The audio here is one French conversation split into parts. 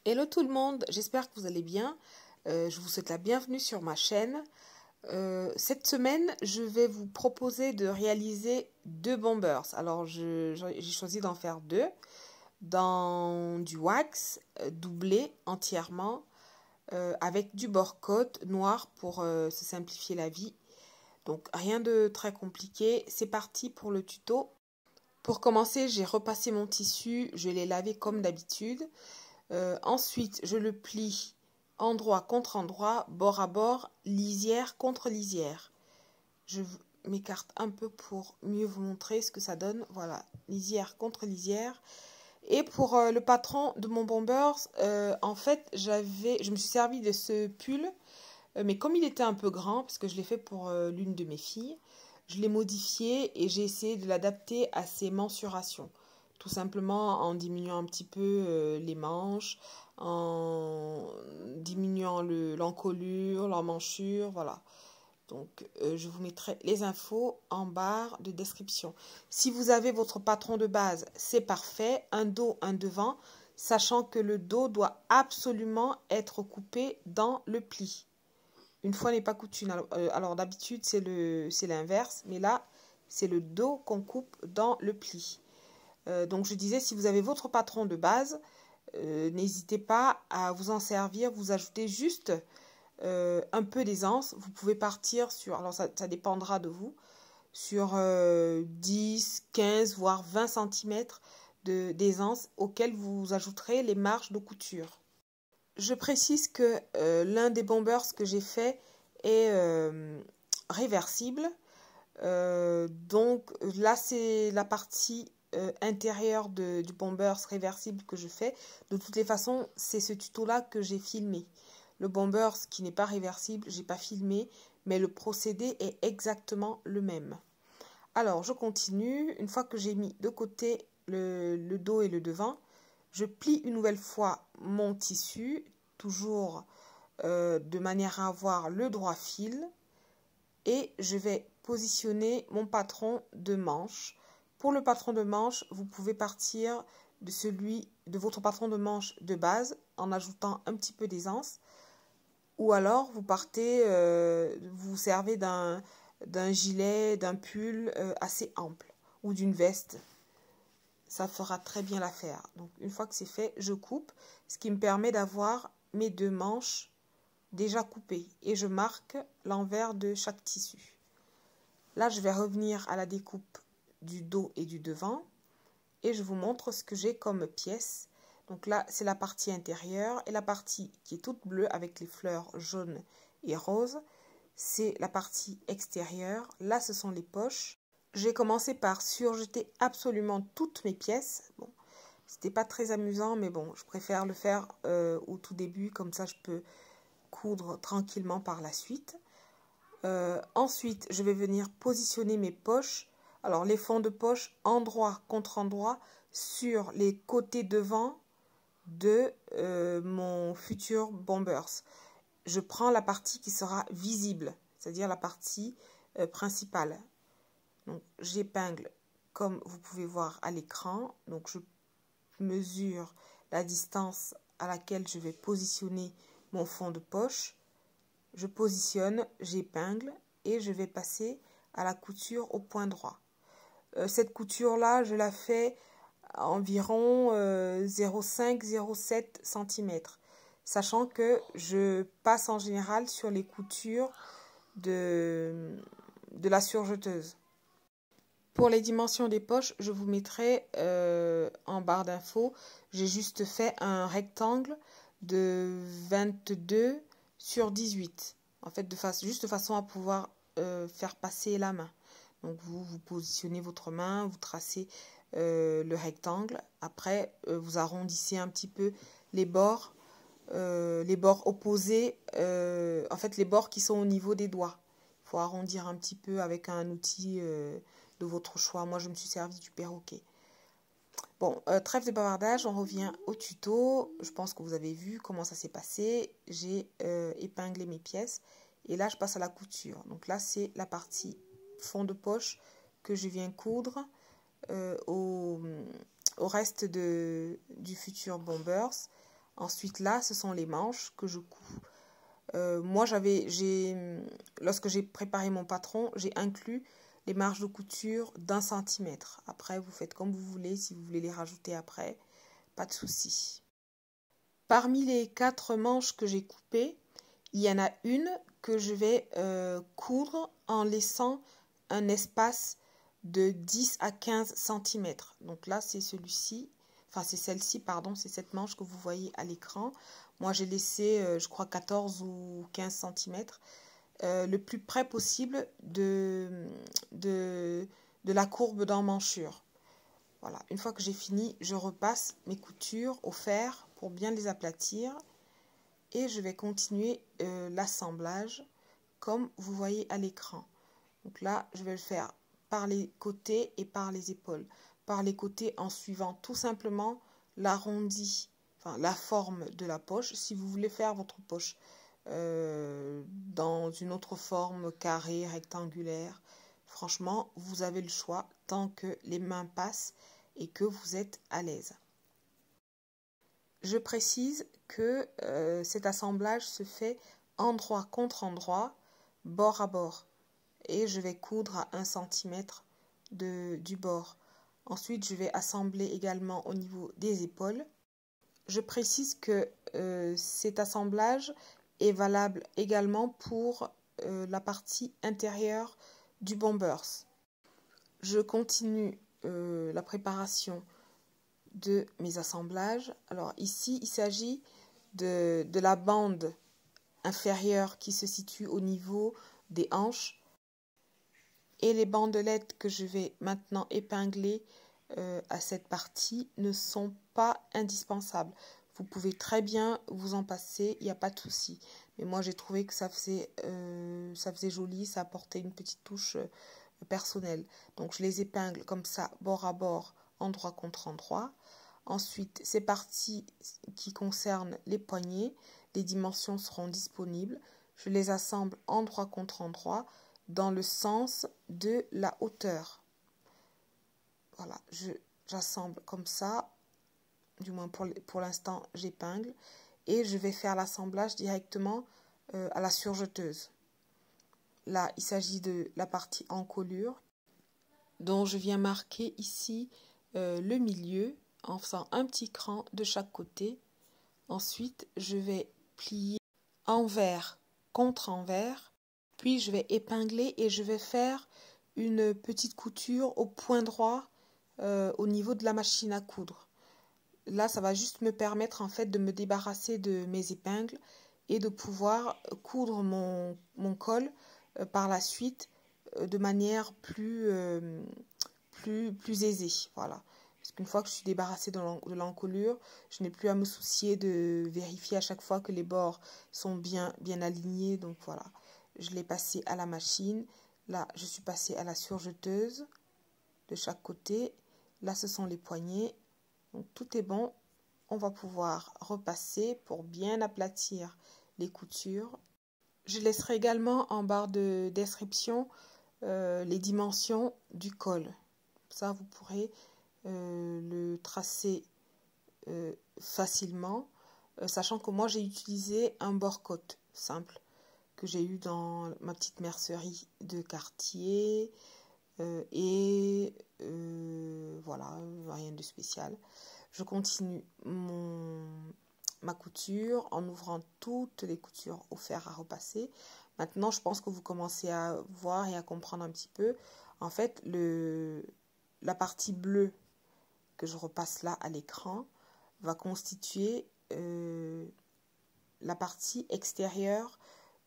Hello tout le monde, j'espère que vous allez bien. Je vous souhaite la bienvenue sur ma chaîne. Cette semaine, je vais vous proposer de réaliser deux bombers. Alors, j'ai choisi d'en faire deux dans du wax doublé entièrement avec du bord côte noir pour se simplifier la vie. Donc, rien de très compliqué. C'est parti pour le tuto. Pour commencer, j'ai repassé mon tissu, je l'ai lavé comme d'habitude. Ensuite, je le plie endroit contre endroit, bord à bord, lisière contre lisière. Je m'écarte un peu pour mieux vous montrer ce que ça donne. Voilà, lisière contre lisière. Et pour le patron de mon bombers, en fait, je me suis servi de ce pull, mais comme il était un peu grand, parce que je l'ai fait pour l'une de mes filles, je l'ai modifié et j'ai essayé de l'adapter à ses mensurations. Tout simplement en diminuant un petit peu les manches, en diminuant l'encolure, l'emmanchure, voilà. Donc, je vous mettrai les infos en barre de description. Si vous avez votre patron de base, c'est parfait. Un dos, un devant, sachant que le dos doit absolument être coupé dans le pli. Une fois n'est pas coutume. Alors d'habitude, c'est l'inverse, mais là, c'est le dos qu'on coupe dans le pli. Donc je disais, si vous avez votre patron de base, n'hésitez pas à vous en servir. Vous ajoutez juste un peu d'aisance. Vous pouvez partir sur, alors ça dépendra de vous, sur 10, 15, voire 20 cm d'aisance auquel vous ajouterez les marges de couture. Je précise que l'un des bombers que j'ai fait est réversible. Donc là, c'est la partie intérieure du bombers réversible que je fais. De toutes les façons, c'est ce tuto-là que j'ai filmé. Le bombers qui n'est pas réversible, j'ai pas filmé, mais le procédé est exactement le même. Alors, je continue. Une fois que j'ai mis de côté le dos et le devant, je plie une nouvelle fois mon tissu, toujours de manière à avoir le droit fil. Et je vais positionner mon patron de manche. Pour le patron de manche, vous pouvez partir de votre patron de manche de base en ajoutant un petit peu d'aisance. Ou alors, vous servez d'un gilet, d'un pull assez ample ou d'une veste. Ça fera très bien l'affaire. Donc, une fois que c'est fait, je coupe, ce qui me permet d'avoir mes deux manches déjà coupées. Et je marque l'envers de chaque tissu. Là, je vais revenir à la découpe du dos et du devant. Et je vous montre ce que j'ai comme pièce. Donc là, c'est la partie intérieure. Et la partie qui est toute bleue avec les fleurs jaunes et roses, c'est la partie extérieure. Là, ce sont les poches. J'ai commencé par surjeter absolument toutes mes pièces. Bon, c'était pas très amusant, mais bon, je préfère le faire au tout début, comme ça je peux coudre tranquillement par la suite. Ensuite, je vais venir positionner mes poches. Alors, les fonds de poche endroit contre endroit sur les côtés devant de mon futur bombers. Je prends la partie qui sera visible, c'est-à-dire la partie principale. Donc, j'épingle comme vous pouvez voir à l'écran. Donc, je mesure la distance à laquelle je vais positionner mon fond de poche. Je positionne, j'épingle et je vais passer à la couture au point droit. Cette couture-là, je la fais à environ 0,5-0,7 cm. Sachant que je passe en général sur les coutures de la surjeteuse. Pour les dimensions des poches, je vous mettrai en barre d'infos. J'ai juste fait un rectangle de 22 sur 18. En fait, juste de façon à pouvoir faire passer la main. Donc, vous positionnez votre main, vous tracez le rectangle. Après, vous arrondissez un petit peu les bords opposés. En fait, les bords qui sont au niveau des doigts. Il faut arrondir un petit peu avec un outil de votre choix. Moi, je me suis servi du perroquet. Bon, trêve de bavardage, on revient au tuto. Je pense que vous avez vu comment ça s'est passé. J'ai épinglé mes pièces et là, je passe à la couture. Donc là, c'est la partie fond de poche que je viens coudre au reste du futur bombers. Ensuite là, ce sont les manches que je couds. Lorsque j'ai préparé mon patron, j'ai inclus les marges de couture d'1 cm. Après, vous faites comme vous voulez, si vous voulez les rajouter après, pas de souci. Parmi les 4 manches que j'ai coupées, il y en a une que je vais coudre en laissant un espace de 10 à 15 cm. Donc là, c'est celui-ci, enfin c'est celle-ci, pardon, c'est cette manche que vous voyez à l'écran. Moi, j'ai laissé, je crois, 14 ou 15 cm, le plus près possible de la courbe d'emmanchure. Voilà, une fois que j'ai fini, je repasse mes coutures au fer pour bien les aplatir. Et je vais continuer l'assemblage comme vous voyez à l'écran. Donc là, je vais le faire par les côtés et par les épaules. Par les côtés en suivant tout simplement l'arrondi, enfin la forme de la poche. Si vous voulez faire votre poche dans une autre forme, carrée, rectangulaire, franchement, vous avez le choix tant que les mains passent et que vous êtes à l'aise. Je précise que cet assemblage se fait endroit contre endroit, bord à bord. Et je vais coudre à 1 cm du bord. Ensuite, je vais assembler également au niveau des épaules. Je précise que cet assemblage est valable également pour la partie intérieure du bombers. Je continue la préparation de mes assemblages. Alors ici, il s'agit de la bande inférieure qui se situe au niveau des hanches et les bandelettes que je vais maintenant épingler à cette partie ne sont pas indispensables. Vous pouvez très bien vous en passer, il n'y a pas de souci. Mais moi, j'ai trouvé que ça faisait joli, ça apportait une petite touche personnelle. Donc, je les épingle comme ça, bord à bord, endroit contre endroit. Ensuite, ces parties qui concernent les poignets, les dimensions seront disponibles. Je les assemble endroit contre endroit dans le sens de la hauteur. Voilà, j'assemble comme ça, du moins pour l'instant, j'épingle. Et je vais faire l'assemblage directement à la surjeteuse. Là, il s'agit de la partie encolure, dont je viens marquer ici le milieu, en faisant un petit cran de chaque côté. Ensuite, je vais plier envers contre envers, puis je vais épingler et je vais faire une petite couture au point droit au niveau de la machine à coudre. Là, ça va juste me permettre en fait de me débarrasser de mes épingles et de pouvoir coudre mon col par la suite de manière plus aisée. Voilà. Parce qu'une fois que je suis débarrassée de l'encolure, je n'ai plus à me soucier de vérifier à chaque fois que les bords sont bien alignés. Donc voilà, je l'ai passé à la machine. Là, je suis passée à la surjeteuse de chaque côté. Là, ce sont les poignets. Donc tout est bon. On va pouvoir repasser pour bien aplatir les coutures. Je laisserai également en barre de description les dimensions du col. Ça, vous pourrez le tracer facilement, sachant que moi j'ai utilisé un bord-côte simple que j'ai eu dans ma petite mercerie de quartier voilà, rien de spécial. Je continue ma couture en ouvrant toutes les coutures au fer à repasser. Maintenant, je pense que vous commencez à voir et à comprendre un petit peu. En fait, la partie bleue que je repasse là à l'écran va constituer la partie extérieure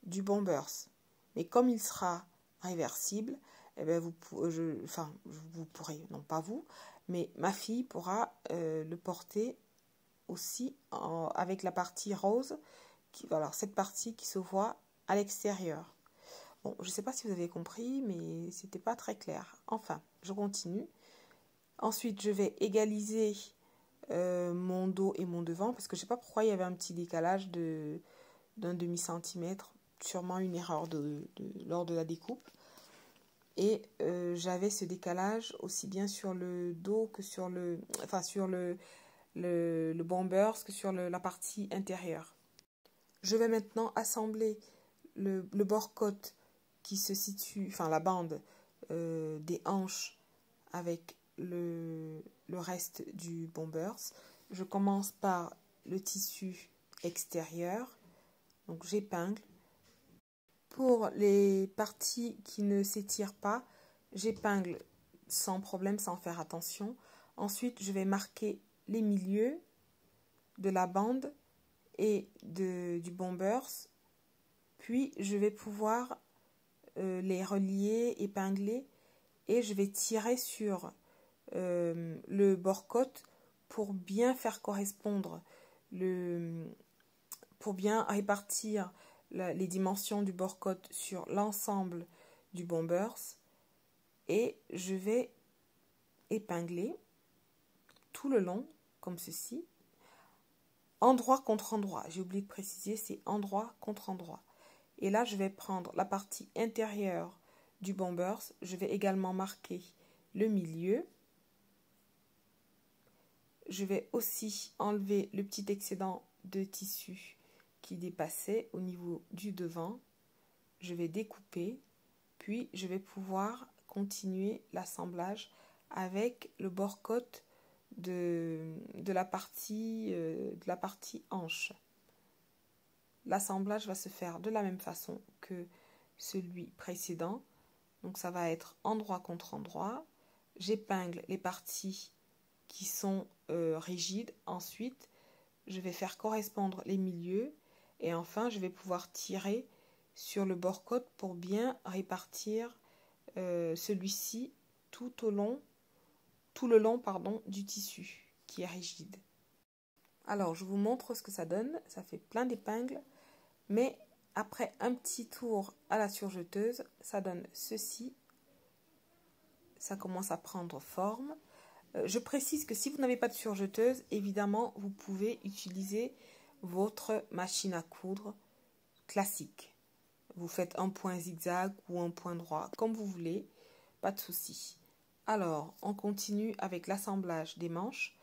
du bombers. Mais comme il sera réversible, eh bien vous pourrez, non pas vous, mais ma fille pourra le porter aussi avec la partie rose, alors cette partie qui se voit à l'extérieur. Bon, je ne sais pas si vous avez compris, mais c'était pas très clair. Enfin, je continue. Ensuite, je vais égaliser mon dos et mon devant, parce que je ne sais pas pourquoi il y avait un petit décalage d'un demi-centimètre, sûrement une erreur lors de la découpe. Et j'avais ce décalage aussi bien sur le dos que sur le bombers que sur la partie intérieure. Je vais maintenant assembler le bord-côte qui se situe, enfin la bande des hanches avec le reste du bombers. Je commence par le tissu extérieur, donc j'épingle. Pour les parties qui ne s'étirent pas, j'épingle sans problème, sans faire attention. Ensuite, je vais marquer les milieux de la bande et du bombers. Puis, je vais pouvoir les relier, épingler et je vais tirer sur le bord-côte pour bien faire correspondre, pour bien répartir les dimensions du bord-côte sur l'ensemble du bombers. Et je vais épingler tout le long, comme ceci, endroit contre endroit. J'ai oublié de préciser, c'est endroit contre endroit. Et là, je vais prendre la partie intérieure du bombers. Je vais également marquer le milieu. Je vais aussi enlever le petit excédent de tissu qui dépassait au niveau du devant. Je vais découper, puis je vais pouvoir continuer l'assemblage avec le bord-côte de la partie hanche. L'assemblage va se faire de la même façon que celui précédent. Donc ça va être endroit contre endroit. J'épingle les parties qui sont rigides. Ensuite, je vais faire correspondre les milieux. Et enfin, je vais pouvoir tirer sur le bord-côte pour bien répartir celui-ci tout le long du tissu qui est rigide. Alors, je vous montre ce que ça donne. Ça fait plein d'épingles. Mais après un petit tour à la surjeteuse, ça donne ceci. Ça commence à prendre forme. Je précise que si vous n'avez pas de surjeteuse, évidemment, vous pouvez utiliser votre machine à coudre classique. Vous faites un point zigzag ou un point droit, comme vous voulez, pas de souci. Alors, on continue avec l'assemblage des manches.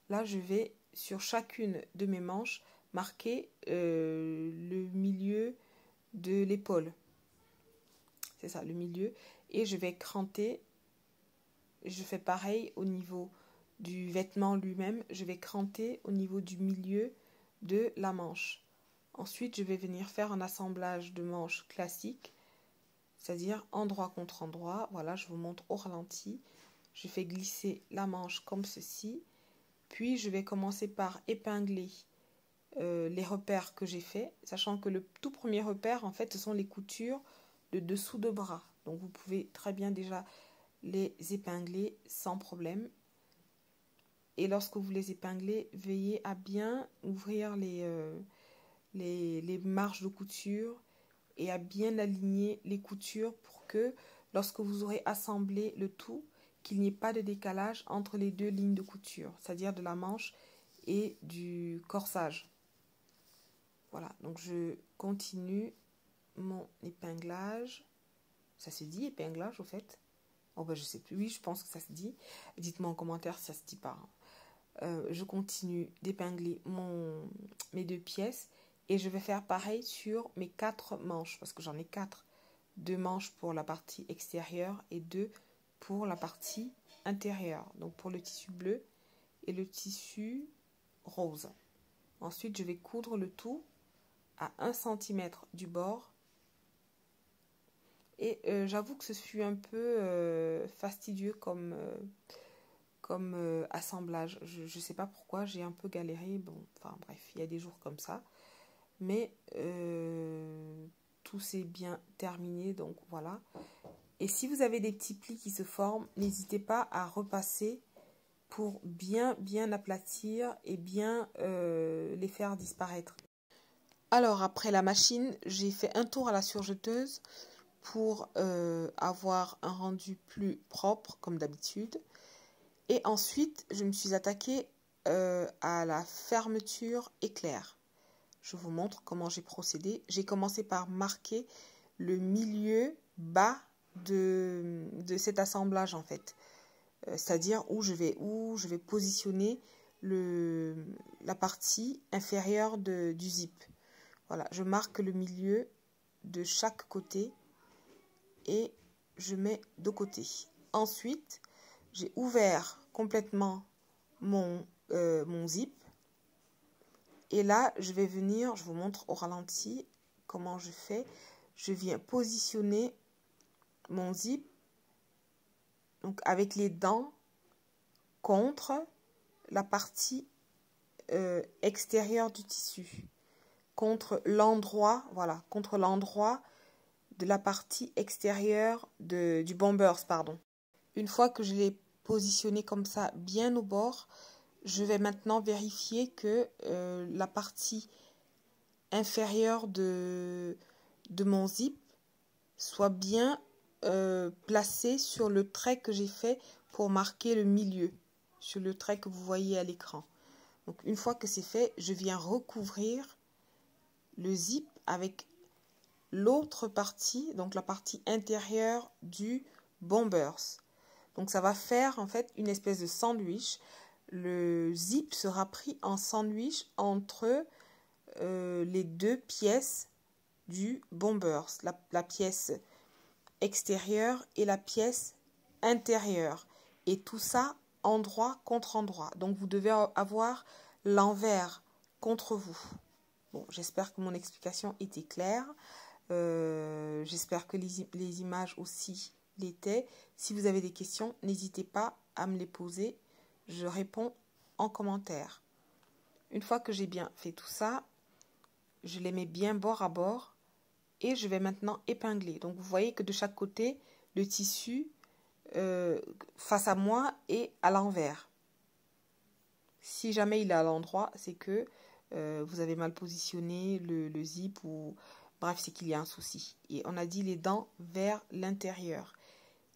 Là, je vais, sur chacune de mes manches, marquer le milieu de l'épaule. C'est ça, le milieu. Et je vais cranter. Je fais pareil au niveau du vêtement lui-même. Je vais cranter au niveau du milieu de la manche. Ensuite, je vais venir faire un assemblage de manches classique, c'est-à-dire endroit contre endroit. Voilà, je vous montre au ralenti. Je fais glisser la manche comme ceci. Puis, je vais commencer par épingler les repères que j'ai faits, sachant que le tout premier repère, en fait, ce sont les coutures de dessous de bras. Donc, vous pouvez très bien déjà les épingler sans problème. Et lorsque vous les épinglez, veillez à bien ouvrir les marges de couture et à bien aligner les coutures pour que lorsque vous aurez assemblé le tout, qu'il n'y ait pas de décalage entre les deux lignes de couture, c'est-à-dire de la manche et du corsage. Voilà, donc je continue mon épinglage. Ça se dit épinglage au fait? Oh ben je sais plus, oui je pense que ça se dit. Dites-moi en commentaire si ça se dit pas. Je continue d'épingler mes deux pièces et je vais faire pareil sur mes 4 manches parce que j'en ai 4. 2 manches pour la partie extérieure et 2 pour la partie intérieure. Donc pour le tissu bleu et le tissu rose. Ensuite je vais coudre le tout à 1 cm du bord. Et j'avoue que ce fut un peu fastidieux comme assemblage. Je ne sais pas pourquoi, j'ai un peu galéré. Bon, enfin bref, il y a des jours comme ça. Mais tout s'est bien terminé, donc voilà. Et si vous avez des petits plis qui se forment, n'hésitez pas à repasser pour bien aplatir et bien les faire disparaître. Alors après la machine, j'ai fait un tour à la surjeteuse pour avoir un rendu plus propre comme d'habitude. Et ensuite, je me suis attaquée à la fermeture éclair. Je vous montre comment j'ai procédé. J'ai commencé par marquer le milieu bas de cet assemblage en fait. C'est-à-dire où je vais positionner la partie inférieure du zip. Voilà, je marque le milieu de chaque côté et je mets de côté. Ensuite, j'ai ouvert complètement mon zip. Et là, je vais venir, je vous montre au ralenti comment je fais. Je viens positionner mon zip donc avec les dents contre la partie extérieure du tissu. Contre l'endroit, voilà, contre l'endroit de la partie extérieure du bombers, pardon. Une fois que je l'ai positionné comme ça, bien au bord, je vais maintenant vérifier que la partie inférieure de mon zip soit bien placée sur le trait que j'ai fait pour marquer le milieu, sur le trait que vous voyez à l'écran. Donc une fois que c'est fait, je viens recouvrir le zip avec l'autre partie, donc la partie intérieure du bombers. Donc ça va faire en fait une espèce de sandwich. Le zip sera pris en sandwich entre les deux pièces du bombers, la pièce extérieure et la pièce intérieure. Et tout ça endroit contre endroit. Donc vous devez avoir l'envers contre vous. Bon, j'espère que mon explication était claire. J'espère que les images aussi l'étaient. Si vous avez des questions, n'hésitez pas à me les poser. Je réponds en commentaire. Une fois que j'ai bien fait tout ça, je les mets bien bord à bord et je vais maintenant épingler. Donc vous voyez que de chaque côté, le tissu face à moi est à l'envers. Si jamais il est à l'endroit, c'est que vous avez mal positionné le zip ou bref, c'est qu'il y a un souci. Et on a dit les dents vers l'intérieur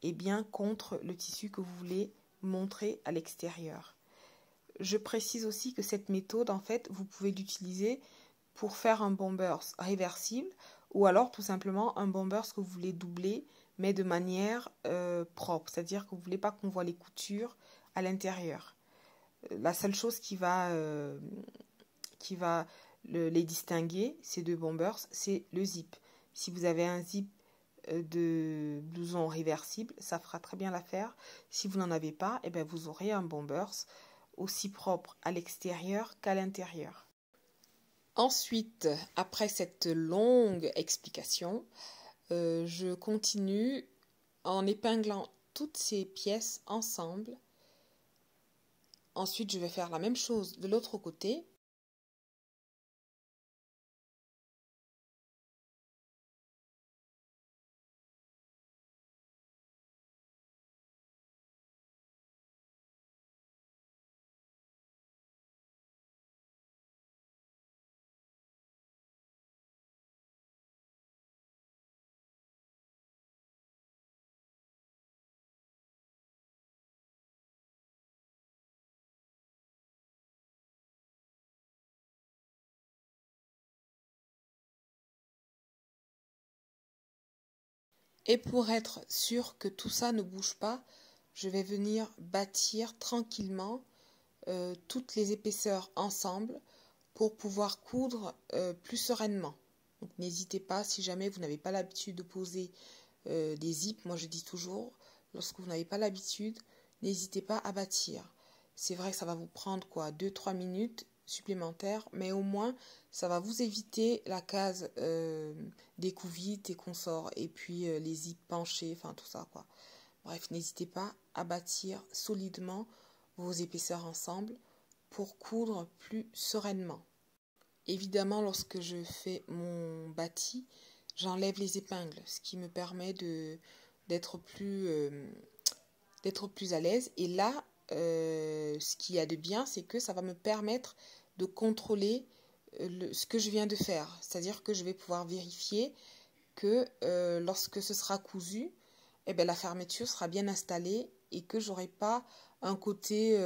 et bien contre le tissu que vous voulez montrer à l'extérieur. Je précise aussi que cette méthode, en fait, vous pouvez l'utiliser pour faire un bombers réversible ou alors tout simplement un bombers que vous voulez doubler mais de manière propre. C'est-à-dire que vous ne voulez pas qu'on voit les coutures à l'intérieur. La seule chose qui va les distinguer, ces deux bombers, c'est le zip. Si vous avez un zip de blouson réversible, ça fera très bien l'affaire. Si vous n'en avez pas, eh bien vous aurez un bombers aussi propre à l'extérieur qu'à l'intérieur. Ensuite, après cette longue explication, je continue en épinglant toutes ces pièces ensemble. Ensuite, je vais faire la même chose de l'autre côté. Et pour être sûr que tout ça ne bouge pas, je vais venir bâtir tranquillement toutes les épaisseurs ensemble pour pouvoir coudre plus sereinement. Donc n'hésitez pas, si jamais vous n'avez pas l'habitude de poser des zips, moi je dis toujours, lorsque vous n'avez pas l'habitude, n'hésitez pas à bâtir. C'est vrai que ça va vous prendre quoi, 2-3 minutes supplémentaires, mais au moins ça va vous éviter la case des coups vides et consorts, et puis les zips penchés, enfin tout ça quoi. Bref, n'hésitez pas à bâtir solidement vos épaisseurs ensemble pour coudre plus sereinement. Évidemment, lorsque je fais mon bâti, j'enlève les épingles, ce qui me permet d'être plus à l'aise. Et là, ce qu'il y a de bien, c'est que ça va me permettre de contrôler ce que je viens de faire. C'est-à-dire que je vais pouvoir vérifier que lorsque ce sera cousu, eh bien, la fermeture sera bien installée et que j'aurai pas un côté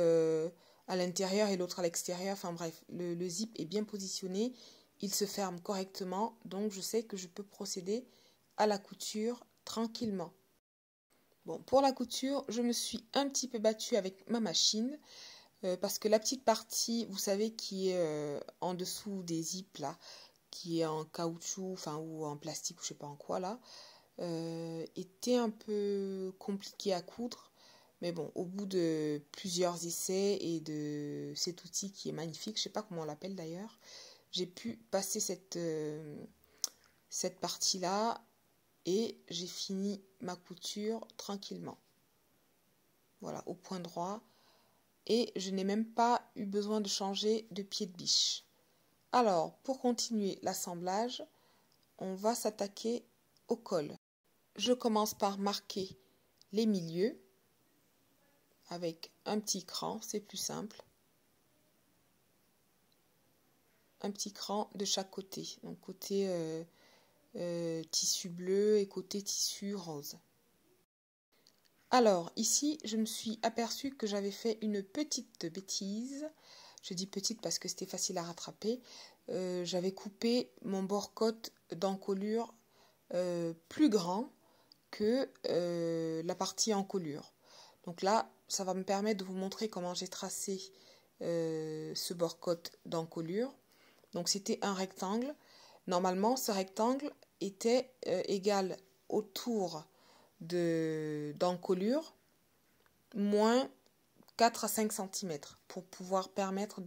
à l'intérieur et l'autre à l'extérieur. Enfin bref, le zip est bien positionné, il se ferme correctement, donc je sais que je peux procéder à la couture tranquillement. Bon, pour la couture, je me suis un petit peu battue avec ma machine. parce que la petite partie, vous savez, qui est en dessous des zips là, qui est en caoutchouc, enfin ou en plastique ou je sais pas en quoi là, était un peu compliqué à coudre. Mais bon, au bout de plusieurs essais et de cet outil qui est magnifique, je sais pas comment on l'appelle d'ailleurs, j'ai pu passer cette partie-là et j'ai fini ma couture tranquillement. Voilà, au point droit. Et je n'ai même pas eu besoin de changer de pied de biche. Alors, pour continuer l'assemblage, on va s'attaquer au col. Je commence par marquer les milieux avec un petit cran, c'est plus simple. Un petit cran de chaque côté, donc côté tissu bleu et côté tissu rose. Alors ici, je me suis aperçue que j'avais fait une petite bêtise. Je dis petite parce que c'était facile à rattraper. J'avais coupé mon bord-côte d'encolure plus grand que la partie encolure. Donc là, ça va me permettre de vous montrer comment j'ai tracé ce bord-côte d'encolure. Donc c'était un rectangle. Normalement, ce rectangle était égal au tour d'encolure moins 4 à 5 cm pour pouvoir permettre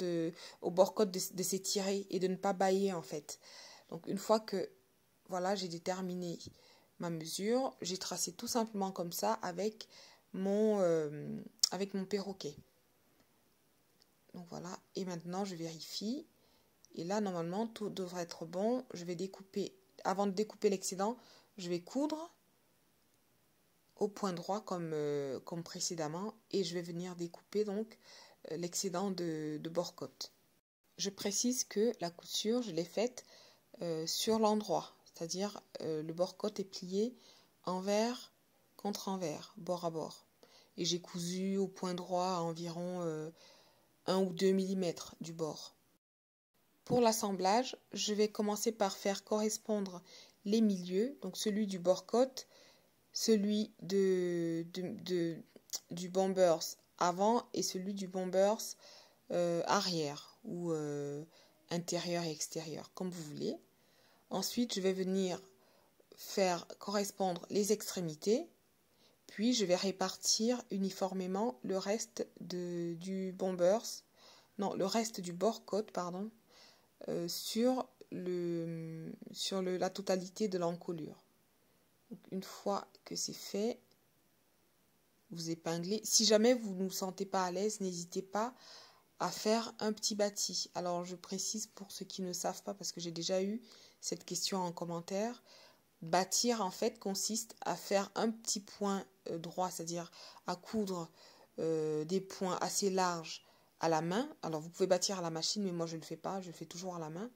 au bord-côte de s'étirer et de ne pas bâiller en fait. Donc une fois que voilà, j'ai déterminé ma mesure, j'ai tracé tout simplement comme ça avec mon perroquet. Donc voilà, et maintenant je vérifie. Et là, normalement, tout devrait être bon. Je vais découper, avant de découper l'excédent, je vais coudre au point droit comme précédemment. Et je vais venir découper donc l'excédent de bord-côte. Je précise que la couture, je l'ai faite sur l'endroit. C'est-à-dire, le bord-côte est plié envers contre envers, bord à bord. Et j'ai cousu au point droit à environ 1 ou 2 mm du bord. Pour l'assemblage, je vais commencer par faire correspondre les milieux, donc celui du bord-côte, celui du bombers avant et celui du bombers arrière ou intérieur et extérieur, comme vous voulez. Ensuite, je vais venir faire correspondre les extrémités, puis je vais répartir uniformément le reste du bombers, non, le reste du bord-côte, pardon, sur la totalité de l'encolure. Une fois que c'est fait, vous épinglez. Si jamais vous ne vous sentez pas à l'aise, n'hésitez pas à faire un petit bâti. Alors je précise pour ceux qui ne savent pas, parce que j'ai déjà eu cette question en commentaire. Bâtir en fait consiste à faire un petit point droit, c'est-à-dire à coudre des points assez larges à la main. Alors vous pouvez bâtir à la machine, mais moi je ne le fais pas, je le fais toujours à la main.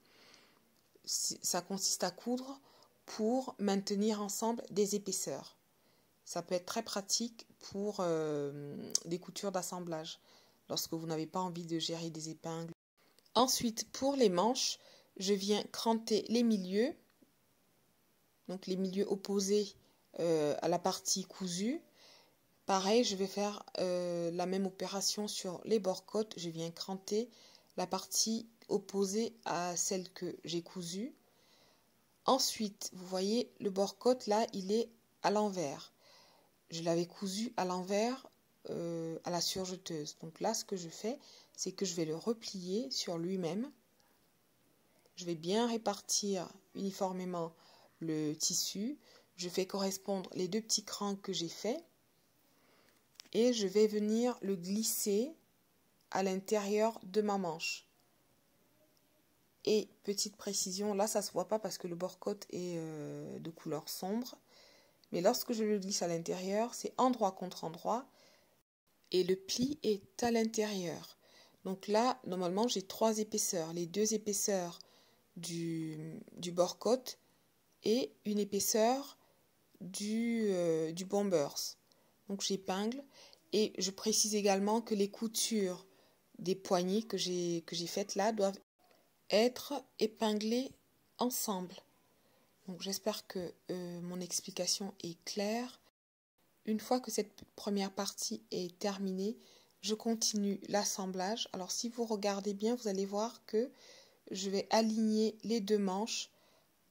Ça consiste à coudre pour maintenir ensemble des épaisseurs. Ça peut être très pratique pour des coutures d'assemblage, lorsque vous n'avez pas envie de gérer des épingles. Ensuite, pour les manches, je viens cranter les milieux, donc les milieux opposés à la partie cousue. Pareil, je vais faire la même opération sur les bords-côtes. Je viens cranter la partie opposée à celle que j'ai cousue. Ensuite, vous voyez, le bord-côte, là, il est à l'envers. Je l'avais cousu à l'envers à la surjeteuse. Donc là, ce que je fais, c'est que je vais le replier sur lui-même. Je vais bien répartir uniformément le tissu. Je fais correspondre les deux petits crans que j'ai faits. Et je vais venir le glisser à l'intérieur de ma manche. Et petite précision, là ça ne se voit pas parce que le bord-côte est de couleur sombre. Mais lorsque je le glisse à l'intérieur, c'est endroit contre endroit. Et le pli est à l'intérieur. Donc là, normalement, j'ai 3 épaisseurs. Les 2 épaisseurs du bord-côte et une épaisseur du bombers. Donc j'épingle. Et je précise également que les coutures des poignées que j'ai faites là doivent être épinglées ensemble. Donc j'espère que mon explication est claire. Une fois que cette première partie est terminée, je continue l'assemblage. Alors si vous regardez bien, vous allez voir que je vais aligner les deux manches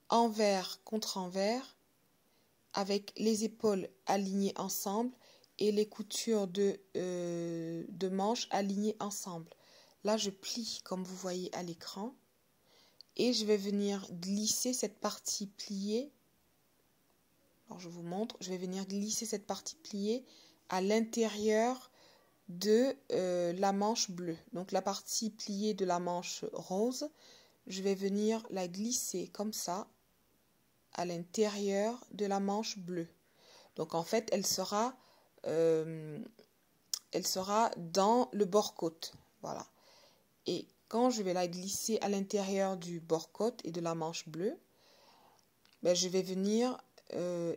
envers contre envers avec les épaules alignées ensemble et les coutures de manches alignées ensemble. Là, je plie comme vous voyez à l'écran et je vais venir glisser cette partie pliée. Alors, je vous montre, je vais venir glisser cette partie pliée à l'intérieur de la manche bleue. Donc, la partie pliée de la manche rose, je vais venir la glisser comme ça à l'intérieur de la manche bleue. Donc, en fait, elle sera dans le bord-côte. Voilà. Et quand je vais la glisser à l'intérieur du bord-côte et de la manche bleue, ben, je vais venir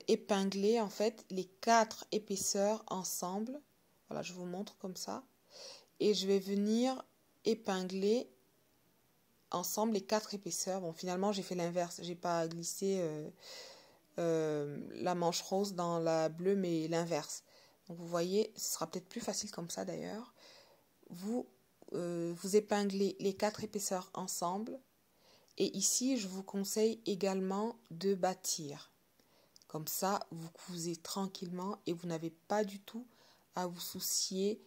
épingler en fait les 4 épaisseurs ensemble. Voilà, je vous montre comme ça. Et je vais venir épingler ensemble les 4 épaisseurs. Bon, finalement, j'ai fait l'inverse. J'ai pas glissé la manche rose dans la bleue, mais l'inverse. Donc, vous voyez, ce sera peut-être plus facile comme ça d'ailleurs. Vous épinglez les 4 épaisseurs ensemble. Et ici, je vous conseille également de bâtir. Comme ça, vous cousez tranquillement et vous n'avez pas du tout à vous soucier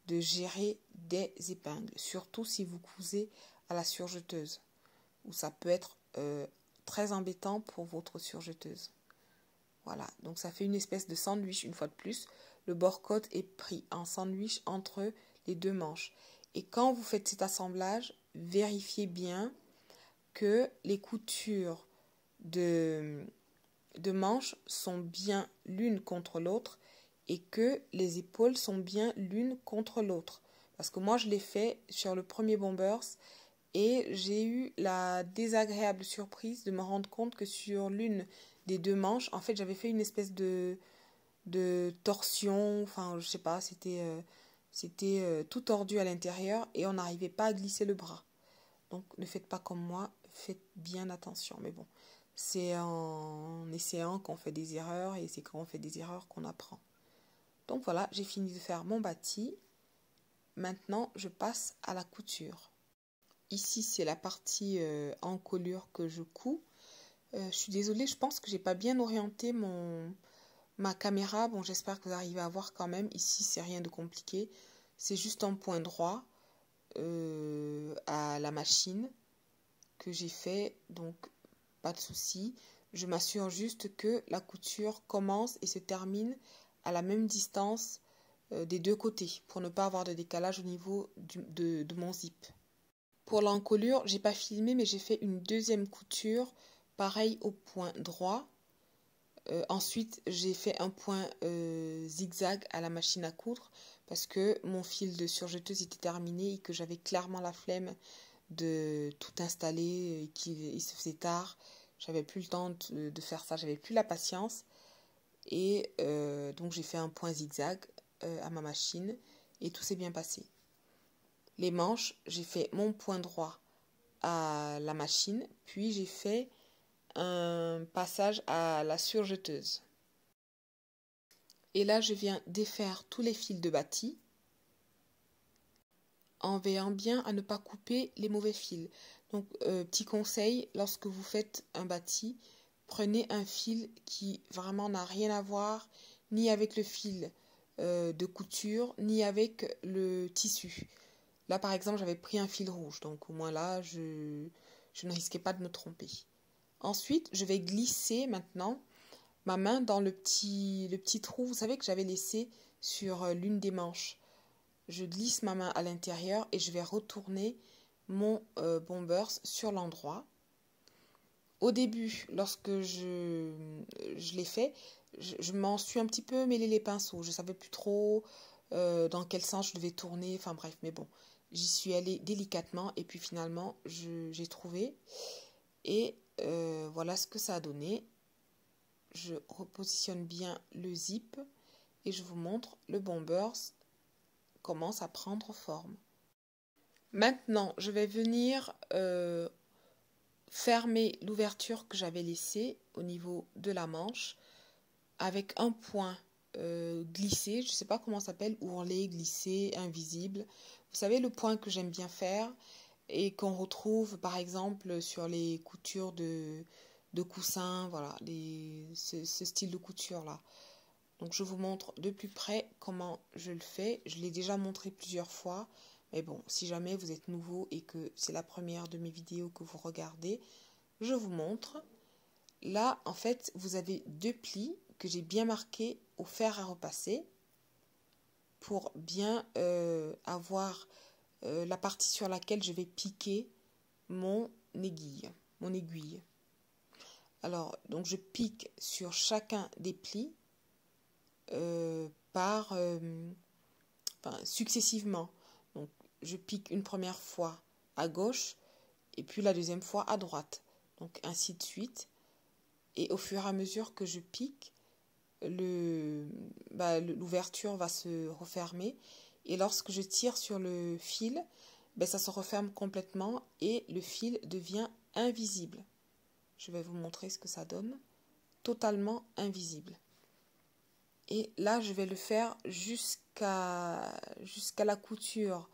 de gérer des épingles. Surtout si vous cousez à la surjeteuse, où ça peut être très embêtant pour votre surjeteuse. Voilà, donc ça fait une espèce de sandwich une fois de plus. Le bord-côte est pris en sandwich entre les deux manches. Et quand vous faites cet assemblage, vérifiez bien que les coutures de manches sont bien l'une contre l'autre et que les épaules sont bien l'une contre l'autre. Parce que moi, je l'ai fait sur le premier Bombers et j'ai eu la désagréable surprise de me rendre compte que sur l'une des deux manches, en fait, j'avais fait une espèce de torsion, enfin, je sais pas, c'était tout tordu à l'intérieur et on n'arrivait pas à glisser le bras. Donc, ne faites pas comme moi, faites bien attention. Mais bon, c'est en essayant qu'on fait des erreurs et c'est quand on fait des erreurs qu'on apprend. Donc voilà, j'ai fini de faire mon bâti. Maintenant, je passe à la couture. Ici, c'est la partie encolure que je couds. Je suis désolée, je pense que j'ai pas bien orienté ma caméra. Bon, j'espère que vous arrivez à voir quand même. Ici, c'est rien de compliqué. C'est juste un point droit à la machine que j'ai fait, donc pas de souci. Je m'assure juste que la couture commence et se termine à la même distance des deux côtés pour ne pas avoir de décalage au niveau de mon zip. Pour l'encolure, j'ai pas filmé mais j'ai fait une deuxième couture pareil au point droit. Ensuite, j'ai fait un point zigzag à la machine à coudre parce que mon fil de surjeteuse était terminé et que j'avais clairement la flemme de tout installer et qu'il se faisait tard. J'avais plus le temps de faire ça, j'avais plus la patience. Et donc j'ai fait un point zigzag à ma machine et tout s'est bien passé. Les manches, j'ai fait mon point droit à la machine, puis j'ai fait un passage à la surjeteuse. Et là, je viens défaire tous les fils de bâti en veillant bien à ne pas couper les mauvais fils. Donc, petit conseil, lorsque vous faites un bâti, prenez un fil qui vraiment n'a rien à voir ni avec le fil de couture, ni avec le tissu. Là, par exemple, j'avais pris un fil rouge, donc au moins là, je ne risquais pas de me tromper. Ensuite, je vais glisser maintenant ma main dans le petit trou, vous savez, que j'avais laissé sur l'une des manches. Je glisse ma main à l'intérieur et je vais retourner mon bombers sur l'endroit. Au début, lorsque je l'ai fait, je m'en suis un petit peu mêlé les pinceaux. Je ne savais plus trop dans quel sens je devais tourner. Enfin bref, mais bon, j'y suis allée délicatement et puis finalement, j'ai trouvé. Et voilà ce que ça a donné. Je repositionne bien le zip et je vous montre le bombers commence à prendre forme. Maintenant, je vais venir fermer l'ouverture que j'avais laissée au niveau de la manche avec un point glisser, je ne sais pas comment ça s'appelle, ourler, glisser, invisible. Vous savez le point que j'aime bien faire et qu'on retrouve par exemple sur les coutures de coussins, voilà, ce style de couture là. Donc je vous montre de plus près comment je le fais. Je l'ai déjà montré plusieurs fois, mais bon, si jamais vous êtes nouveau et que c'est la première de mes vidéos que vous regardez, je vous montre. Là, en fait, vous avez deux plis que j'ai bien marqués au fer à repasser pour bien avoir la partie sur laquelle je vais piquer mon aiguille. Alors, donc je pique sur chacun des plis successivement. Donc, je pique une première fois à gauche et puis la deuxième fois à droite. Donc, ainsi de suite. Et au fur et à mesure que je pique, l'ouverture va se refermer. Et lorsque je tire sur le fil, ça se referme complètement et le fil devient invisible. Je vais vous montrer ce que ça donne. Totalement invisible. Et là, je vais le faire jusqu'à la couture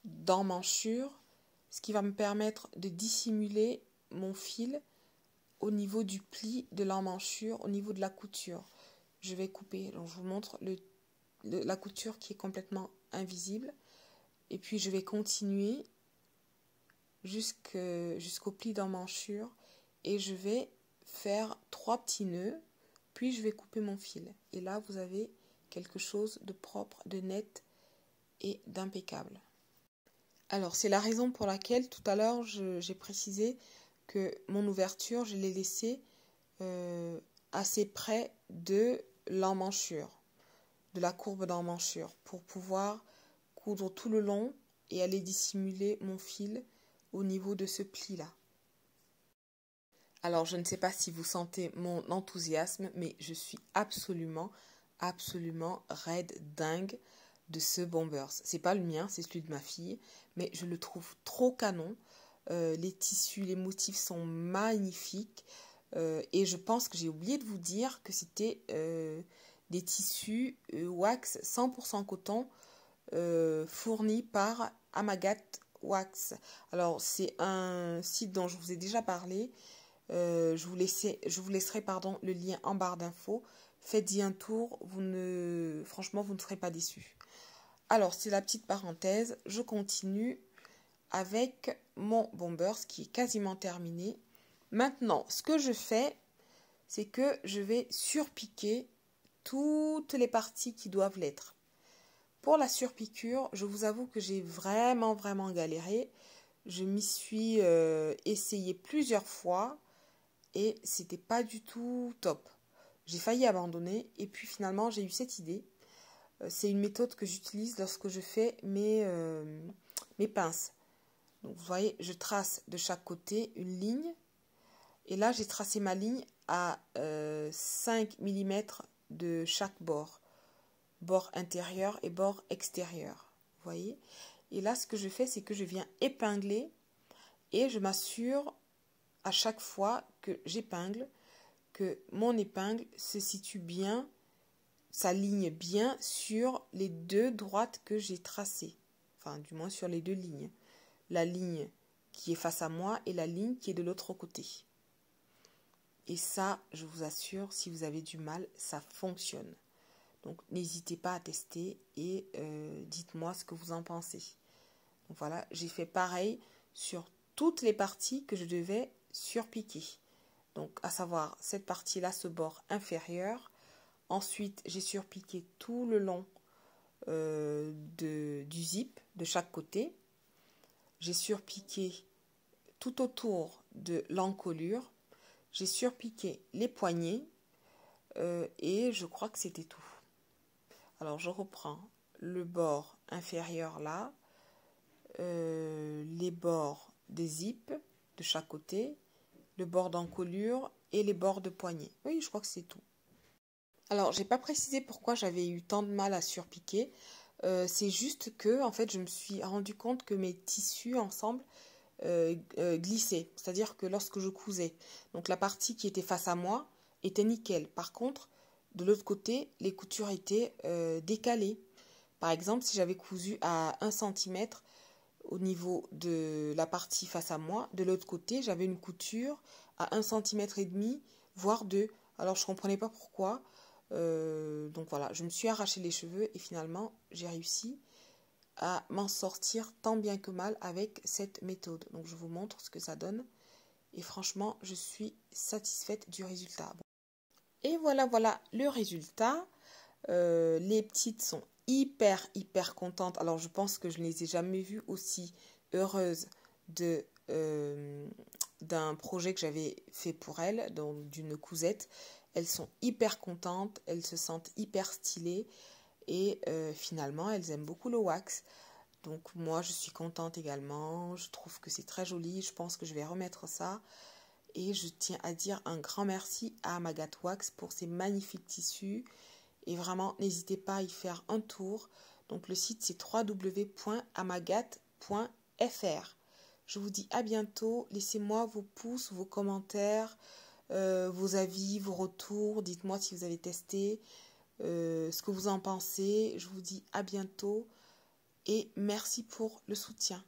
d'emmanchure, ce qui va me permettre de dissimuler mon fil au niveau du pli de l'emmanchure, au niveau de la couture. Je vais couper, donc je vous montre la couture qui est complètement invisible. Et puis je vais continuer jusqu'au pli d'emmanchure et je vais faire 3 petits nœuds, puis je vais couper mon fil. Et là, vous avez quelque chose de propre, de net et d'impeccable. Alors, c'est la raison pour laquelle tout à l'heure, j'ai précisé que mon ouverture, je l'ai laissée assez près de l'emmanchure, de la courbe d'emmanchure, pour pouvoir coudre tout le long et aller dissimuler mon fil au niveau de ce pli-là. Alors, je ne sais pas si vous sentez mon enthousiasme, mais je suis absolument raide dingue de ce Bombers. C'est pas le mien, c'est celui de ma fille, mais je le trouve trop canon. Les tissus, les motifs sont magnifiques. Et je pense que j'ai oublié de vous dire que c'était des tissus wax 100% coton fournis par Amagat Wax. Alors, c'est un site dont je vous ai déjà parlé. Je vous laisserai le lien en barre d'infos. Faites-y un tour, franchement, vous ne serez pas déçus. Alors, c'est la petite parenthèse. Je continue avec mon Bombers qui est quasiment terminé. Maintenant, ce que je fais, c'est que je vais surpiquer toutes les parties qui doivent l'être. Pour la surpiqûre, je vous avoue que j'ai vraiment galéré. Je m'y suis essayé plusieurs fois et c'était pas du tout top. J'ai failli abandonner et puis finalement j'ai eu cette idée. C'est une méthode que j'utilise lorsque je fais mes pinces. Donc vous voyez, je trace de chaque côté une ligne. Et là, j'ai tracé ma ligne à 5 mm de chaque bord. Bord intérieur et bord extérieur. Vous voyez? Et là, ce que je fais, c'est que je viens épingler et je m'assure à chaque fois que j'épingle que mon épingle se situe bien, s'aligne bien sur les deux droites que j'ai tracées. Enfin, du moins sur les deux lignes. La ligne qui est face à moi et la ligne qui est de l'autre côté. Et ça, je vous assure, si vous avez du mal, ça fonctionne. Donc, n'hésitez pas à tester et dites-moi ce que vous en pensez. Donc voilà, j'ai fait pareil sur toutes les parties que je devais surpiquer. Donc, à savoir, cette partie-là, ce bord inférieur. Ensuite, j'ai surpiqué tout le long du zip de chaque côté. J'ai surpiqué tout autour de l'encolure. J'ai surpiqué les poignets et je crois que c'était tout. Alors, je reprends le bord inférieur là, les bords des zips de chaque côté, le bord d'encolure et les bords de poignet. Oui, je crois que c'est tout. Alors, j'ai pas précisé pourquoi j'avais eu tant de mal à surpiquer. C'est juste que, en fait, je me suis rendu compte que mes tissus ensemble glissaient. C'est-à-dire que lorsque je cousais, donc la partie qui était face à moi était nickel. Par contre, de l'autre côté, les coutures étaient décalées. Par exemple, si j'avais cousu à 1 cm au niveau de la partie face à moi, de l'autre côté, j'avais une couture à 1,5 cm, voire 2. Alors, je ne comprenais pas pourquoi. Donc voilà, je me suis arraché les cheveux et finalement, j'ai réussi à m'en sortir tant bien que mal avec cette méthode. Donc, je vous montre ce que ça donne. Et franchement, je suis satisfaite du résultat. Et voilà le résultat. Les petites sont hyper contentes. Alors je pense que je ne les ai jamais vues aussi heureuses d'un projet que j'avais fait pour elles, donc d'une cousette. Elles sont hyper contentes, elles se sentent hyper stylées et finalement elles aiment beaucoup le wax. Donc moi je suis contente également, je trouve que c'est très joli, je pense que je vais remettre ça. Et je tiens à dire un grand merci à Amagat Wax pour ces magnifiques tissus. Et vraiment, n'hésitez pas à y faire un tour. Donc le site c'est www.amagat.fr. Je vous dis à bientôt. Laissez-moi vos pouces, vos commentaires, vos avis, vos retours. Dites-moi si vous avez testé, ce que vous en pensez. Je vous dis à bientôt et merci pour le soutien.